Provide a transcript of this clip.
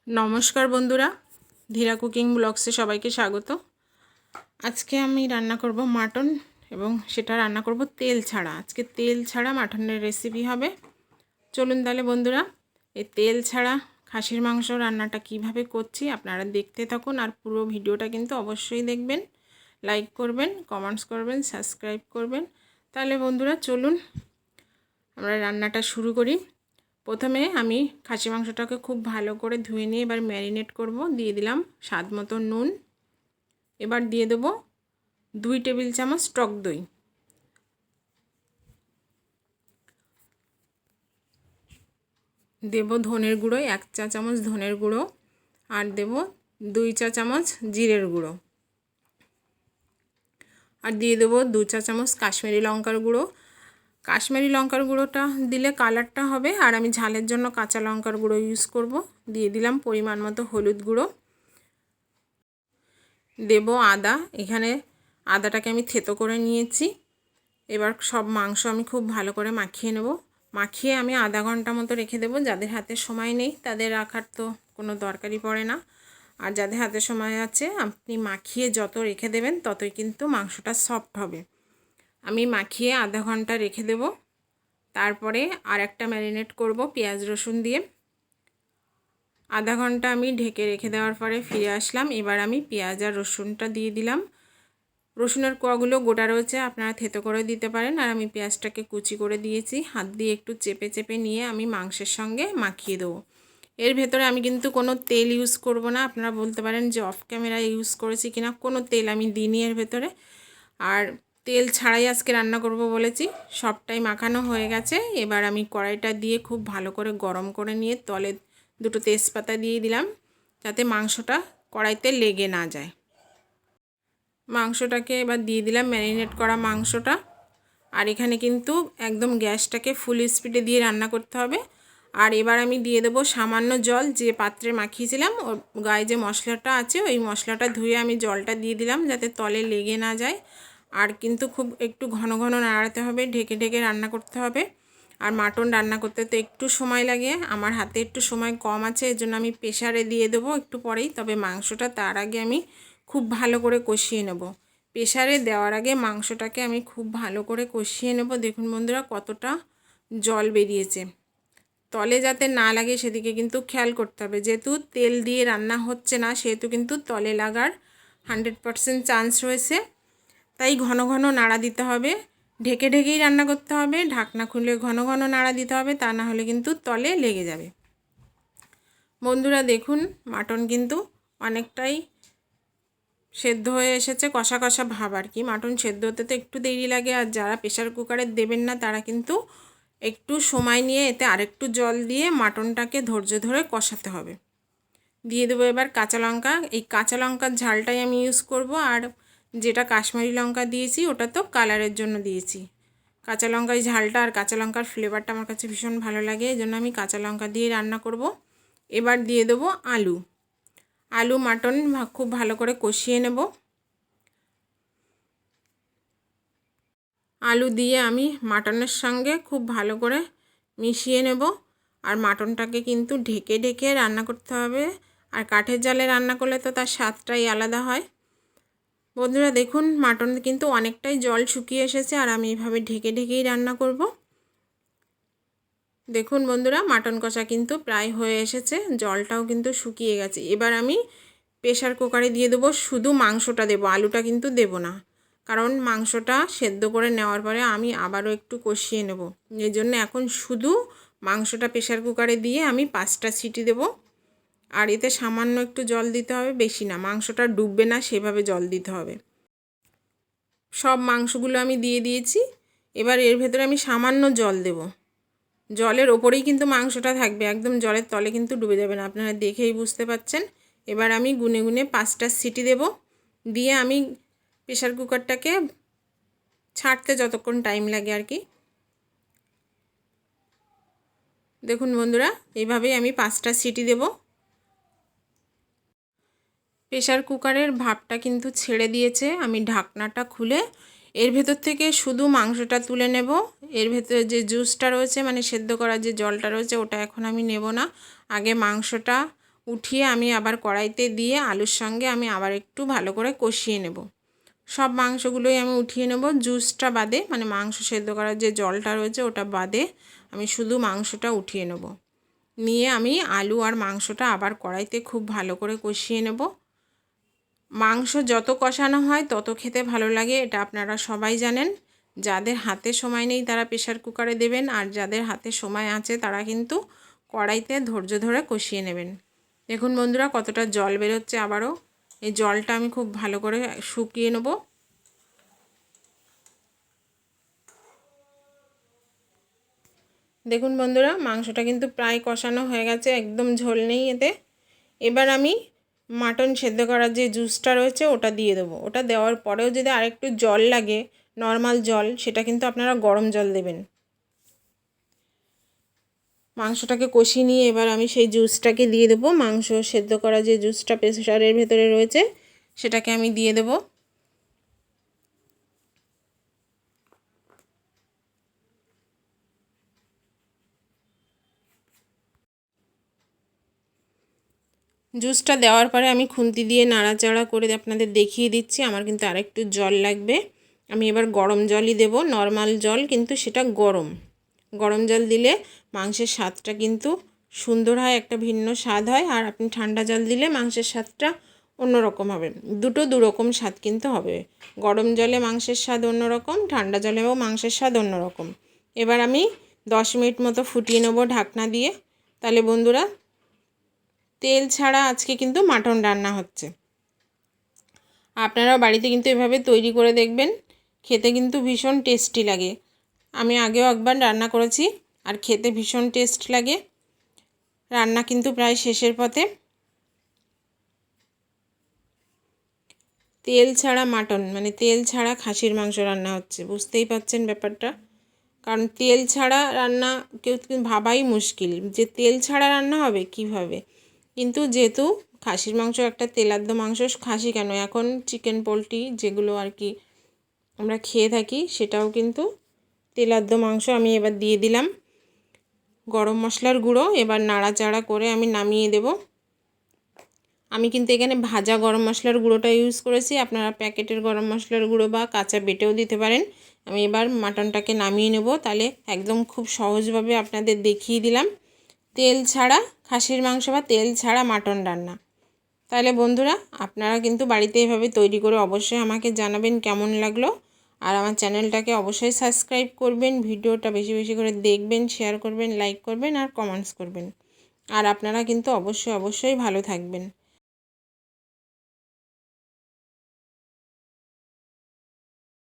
नमस्कार बंधुरा धीरा कुकिंग ब्लग्से सबाइके स्वागत। आज के आमी रान्ना करब माटन एबं सेटा रान्ना करब तेल छाड़ा। आज के तेल छाड़ा माटनेर रेसिपि हबे। चलुन ताहले बंधुरा ए तेल छाड़ा खासिर मांस रान्नाटा किभाबे करछि आपनारा देखते थाकुन और पुरो भिडियोटा किन्तु अवश्यई देखबेन, लाइक करबेन, कमेंट्स करबेन, सबस्क्राइब करबेन। ताहले बंधुरा चलुन आमरा रान्नाटा शुरू करी। प्रथमे आमी खासी मांसटाके खूब भालो करे धुए निये एबार मैरिनेट करब। दिए दिलाम स्वाद मतो नुन। एबार दिए देब 2 टेबिल चामच टक दई, देब धनेर गुड़ो 1 चा चामच धनेर गुड़ो और देब 2 चा चामच जिरेर गुड़ो और दिए देब 2 चा चामच काश्मीरी लंकार गुड़ो। काश्मीरी लंकार गुड़ोटा दिले कालारटा होबे और आमी झालेर जोन्नो काँचा लंकार गुड़ो यूज करब। दिए दिलाम परिमाण मतो हलुद गुड़ो, देब आदा। एखाने आदाटाके आमी थेतो करे नियेछि। एबार सब मांस आमी खूब भालो करे माखिए नेब। माखिए आमी आधा घंटा मतो रेखे देब। जादेर हाते समय नेই तादेर राखार तो कोनो दरकारी पड़े ना, और जादेर हाते समय आछे आपनि माखिए जत रेखे देबेन ततई किन्तु मांसटा सफ्ट होबे। आमी माखिए आधा घंटा रेखे देब। तारपरे आरेकटा मैरिनेट करब पेঁয়াজ रसुन दिए। आधा घंटा आमी ढेके रेखे देওয়ার পরে फिरे आसलाम। एबार आमी पेঁয়াজ और रसुनटा दिए दिलाम। रसुनेर कोয়াগুলো गोटा रयेছে, आपनारा থেতো করে দিতে পারেন। আর আমি পেঁয়াজটাকে কুচি করে দিয়েছি। হাত দিয়ে একটু চেপে চেপে নিয়ে আমি মাংসের সঙ্গে মাখিয়ে দেব। এর ভেতরে আমি কিন্তু কোনো তেল ইউজ করব না। আপনারা বলতে পারেন যে অফ ক্যামেরা ইউজ করেছি কিনা, কোনো তেল আমি দিইনি এর ভেতরে। আর তেল ছাড়াই আজকে রান্না করব বলেছি। সবটাই মাখানো হয়ে গেছে। এবার আমি কড়াইটা দিয়ে খুব ভালো করে গরম করে নিয়ে তলে দুটো তেজপাতা দিয়ে দিলাম যাতে মাংসটা কড়াইতে লেগে না যায়। মাংসটাকে এবার দিয়ে দিলাম ম্যারিনেট করা মাংসটা। আর এখানে কিন্তু একদম গ্যাসটাকে ফুল স্পিডে দিয়ে রান্না করতে হবে। আর এবার আমি দিয়ে দেব সামান্য জল। যে পাত্রে মাখিয়েছিলাম ওর গায়ে যে মশলাটা আছে ওই মশলাটা ধুয়ে আমি জলটা দিয়ে দিলাম যাতে তলে লেগে না যায়। আর কিন্তু খুব একটু ঘন ঘন নাড়াতে হবে, ঢেকে ঢেকে রান্না করতে হবে। আর মাটন রান্না করতে তো একটু সময় লাগে, আমার হাতে একটু সময় কম আছে, এজন্য আমি প্রেসারে দিয়ে দেবো একটু পরেই। তবে মাংসটা তার আগে আমি খুব ভালো করে কষিয়ে নেব। প্রেসারে দেওয়ার আগে মাংসটাকে আমি খুব ভালো করে কষিয়ে নেব। দেখুন বন্ধুরা কতটা জল বেরিয়েছে। তলে যাতে না লাগে সেদিকে কিন্তু খেয়াল করতে হবে। যেহেতু তেল দিয়ে রান্না হচ্ছে না সেহেতু কিন্তু তলে লাগার 100% চান্স রয়েছে। তাই ঘন ঘন নাড়া দিতে হবে, ঢেকে ঢেকেই রান্না করতে হবে। ঢাকনা খুলে ঘন ঘন নাড়া দিতে হবে, তা না হলে কিন্তু তলে লেগে যাবে। বন্ধুরা দেখুন মাটন কিন্তু অনেকটাই সেদ্ধ হয়ে এসেছে, কষা কষা ভাব আর কি। মাটন সেদ্ধ হতে তো একটু দেরি লাগে। আর যারা প্রেসার কুকারে দেবেন না তারা কিন্তু একটু সময় নিয়ে এতে আরেকটু জল দিয়ে মাটনটাকে ধৈর্য ধরে কষাতে হবে। দিয়ে দেবো এবার কাঁচা লঙ্কা। এই কাঁচা লঙ্কার ঝালটাই আমি ইউজ করব। আর যেটা কাশ্মীরি লঙ্কা দিয়েছি ওটা তো কালারের জন্য দিয়েছি। কাঁচা লঙ্কার ঝালটা আর কাঁচা লঙ্কার ফ্লেভারটা আমার কাছে ভীষণ ভালো লাগে, এই জন্য আমি কাঁচা লঙ্কা দিয়ে রান্না করব। এবার দিয়ে দেবো আলু। আলু মাটন খুব ভালো করে কষিয়ে নেব। আলু দিয়ে আমি মাটনের সঙ্গে খুব ভালো করে মিশিয়ে নেব। আর মাটনটাকে কিন্তু ঢেকে ঢেকে রান্না করতে হবে। আর কাঠের জালে রান্না করলে তো তার স্বাদটাই আলাদা হয়। বন্ধুরা দেখুন মাটন কিন্তু অনেকটাই জল শুকিয়ে এসেছে, আর আমি এভাবে ঢেকে ঢেকেই রান্না করব। দেখুন বন্ধুরা মাটন কষা কিন্তু প্রায় হয়ে এসেছে, জলটাও কিন্তু শুকিয়ে গেছে। এবার আমি প্রেসার কুকারে দিয়ে দেবো, শুধু মাংসটা দেব, আলুটা কিন্তু দেব না। কারণ মাংসটা সেদ্ধ করে নেওয়ার পরে আমি আবারও একটু কষিয়ে নেব। এই জন্য এখন শুধু মাংসটা প্রেসার কুকারে দিয়ে আমি 5টা সিটি দেব। আর এতে সামান্য একটু জল দিতে হবে, বেশি না, মাংসটা ডুববে না সেভাবে জল দিতে হবে। সব মাংসগুলো আমি দিয়ে দিয়েছি। এবার এর ভেতরে আমি সামান্য জল দেব। জলের ওপরেই কিন্তু মাংসটা থাকবে, একদম জলের তলে কিন্তু ডুবে যাবে না, আপনারা দেখেই বুঝতে পাচ্ছেন। এবার আমি গুনে গুনে 5টা সিটি দেব। দিয়ে আমি প্রেসার কুকারটাকে ছাড়তে যতক্ষণ টাইম লাগে আর কি। দেখুন বন্ধুরা এইভাবেই আমি 5টা সিটি দেব। প্রেসার কুকারের ভাপটা কিন্তু ছেড়ে দিয়েছে। আমি ঢাকনাটা খুলে এর ভেতর থেকে শুধু মাংসটা তুলে নেব। এর ভেতরে যে জুসটা রয়েছে মানে সেদ্ধ করা যে জলটা রয়েছে ওটা এখন আমি নেব না। আগে মাংসটা উঠিয়ে আমি আবার কড়াইতে দিয়ে আলুর সঙ্গে আমি আবার একটু ভালো করে কষিয়ে নেব। সব মাংসগুলোই আমি উঠিয়ে নেব, জুসটা বাদে, মানে মাংস সেদ্ধ করার যে জলটা রয়েছে ওটা বাদে আমি শুধু মাংসটা উঠিয়ে নেব। নিয়ে আমি আলু আর মাংসটা আবার কড়াইতে খুব ভালো করে কষিয়ে নেব। মাংস যত কষানো হয় তত খেতে ভালো লাগে, এটা আপনারা সবাই জানেন। যাদের হাতে সময় নেই তারা প্রেশার কুকারে দেবেন, আর যাদের হাতে সময় আছে তারা কিন্তু কড়াইতে ধৈর্য ধরে কষিয়ে নেবেন। দেখুন বন্ধুরা কতটা জল বেরোচ্ছে আবারও। এই জলটা আমি খুব ভালো করে শুকিয়ে নেব। দেখুন বন্ধুরা মাংসটা কিন্তু প্রায় কষানো হয়ে গেছে, একদম ঝোল নেই এতে। এবার আমি মাটন সেদ্ধ করার যে জুসটা রয়েছে ওটা দিয়ে দেবো। ওটা দেওয়ার পরেও যদি আরেকটু জল লাগে, নর্মাল জল, সেটা কিন্তু আপনারা গরম জল দেবেন। মাংসটাকে কষিয়ে নিয়ে এবার আমি সেই জুসটাকে দিয়ে দেবো। মাংস সেদ্ধ করা যে জুসটা প্রেসারের ভেতরে রয়েছে সেটাকে আমি দিয়ে দেবো। জুসটা দেওয়ার পরে আমি খুন্তি দিয়ে নাড়াচাড়া করে আপনাদের দেখিয়ে দিচ্ছি। আমার কিন্তু আরেকটু জল লাগবে। আমি এবার গরম জলই দেব, নর্মাল জল, কিন্তু সেটা গরম। গরম জল দিলে মাংসের স্বাদটা কিন্তু সুন্দর হয়, একটা ভিন্ন স্বাদ হয়। আর আপনি ঠান্ডা জল দিলে মাংসের স্বাদটা অন্যরকম হবে। দুটো দুরকম স্বাদ কিন্তু হবে। গরম জলে মাংসের স্বাদ অন্যরকম, ঠান্ডা জলেও মাংসের স্বাদ অন্যরকম। এবার আমি 10 মিনিট মতো ফুটিয়ে নেব ঢাকনা দিয়ে। তাহলে বন্ধুরা তেল ছাড়া আজকে কিন্তু মাটন রান্না হচ্ছে। আপনারাও বাড়িতে কিন্তু এভাবে তৈরি করে দেখবেন, খেতে কিন্তু ভীষণ টেস্টি লাগে। আমি আগেও একবার রান্না করেছি আর খেতে ভীষণ টেস্ট লাগে। রান্না কিন্তু প্রায় শেষের পথে। তেল ছাড়া মাটন, মানে তেল ছাড়া খাসির মাংস রান্না হচ্ছে, বুঝতেই পাচ্ছেন ব্যাপারটা। কারণ তেল ছাড়া রান্না কেউ ভাবাই মুশকিল যে তেল ছাড়া রান্না হবে কিভাবে। কিন্তু যেহেতু খাসির মাংস একটা তেলাদ্দ মাংস, খাসি কেন, এখন চিকেন পোলট্রি যেগুলো আর কি আমরা খেয়ে থাকি সেটাও কিন্তু তেলাদ্দ মাংস। আমি এবার দিয়ে দিলাম গরম মশলার গুঁড়ো। এবার নাড়াচাড়া করে আমি নামিয়ে দেব। আমি কিন্তু এখানে ভাজা গরম মশলার গুঁড়োটা ইউজ করেছি, আপনারা প্যাকেটের গরম মশলার গুঁড়ো বা কাঁচা বেটেও দিতে পারেন। আমি এবার মাটনটাকে নামিয়ে নেব। তাহলে একদম খুব সহজভাবে আপনাদের দেখিয়ে দিলাম তেল ছাড়া খাসির মাংস বা তেল ছাড়া মাটন রান্না। তাহলে বন্ধুরা আপনারা কিন্তু বাড়িতে এভাবে তৈরি করে অবশ্যই আমাকে জানাবেন কেমন লাগলো। আর আমার চ্যানেলটাকে অবশ্যই সাবস্ক্রাইব করবেন, ভিডিওটা বেশি বেশি করে দেখবেন, শেয়ার করবেন, লাইক করবেন আর কমেন্টস করবেন। আর আপনারা কিন্তু অবশ্যই ভালো থাকবেন।